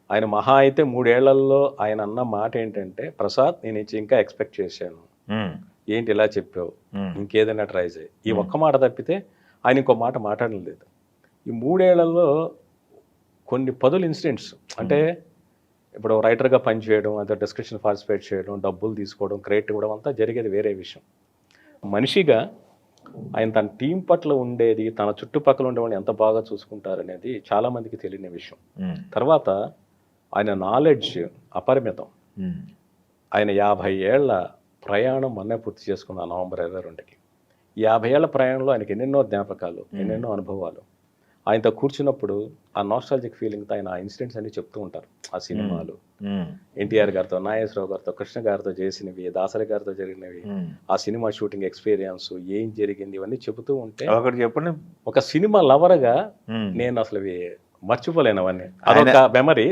ఆయన మహా అయితే 3 ఏళ్లలో ఆయన అన్న మాట ఏంటంటే, ప్రసాద్ నేను ఇంకా ఎక్స్పెక్ట్ చేశాను. ఏంటి ఇలా చెప్పావు? ఇంకేదైనా ట్రై చేయి. ఈ ఒక్క మాట తప్పితే ఆయన ఇంకో మాట మాట్లాడడం లేదు. ఈ 3 ఏళ్లలో కొన్ని పదుల ఇన్సిడెంట్స్ అంటే ఇప్పుడు రైటర్గా పనిచేయడం, అదే డిస్కషన్ పార్టిసిపేట్ చేయడం, డబ్బులు తీసుకోవడం, క్రెడిట్ ఇవ్వడం అంతా జరిగేది వేరే విషయం. మనిషిగా ఆయన తన టీం పట్ల ఉండేది, తన చుట్టుపక్కల ఉండే వాళ్ళని ఎంత బాగా చూసుకుంటారనేది చాలామందికి తెలియని విషయం. తర్వాత ఆయన నాలెడ్జ్ అపరిమితం. ఆయన 50 ఏళ్ల ప్రయాణం మొన్నే పూర్తి చేసుకున్న నవంబర్ 22కి. 50 ఏళ్ల ప్రయాణంలో ఆయనకి ఎన్నెన్నో జ్ఞాపకాలు, ఎన్నెన్నో అనుభవాలు. ఆయనతో కూర్చున్నప్పుడు ఆ నాస్టాలజిక్ ఫీలింగ్తో ఆయన ఆ ఇన్సిడెంట్స్ అన్ని చెప్తూ ఉంటారు. ఆ సినిమాలు ఎన్టీఆర్ గారితో, నాగేశ్వరరావు గారితో, కృష్ణ గారితో చేసినవి, దాసరి గారితో జరిగినవి, ఆ సినిమా షూటింగ్ ఎక్స్పీరియన్స్ ఏం జరిగింది ఇవన్నీ చెబుతూ ఉంటే ఒకటి చెప్పండి. ఒక సినిమా లవర్గా నేను అసలు మర్చిపోలేను అవన్నీ. అదొక మెమరీ.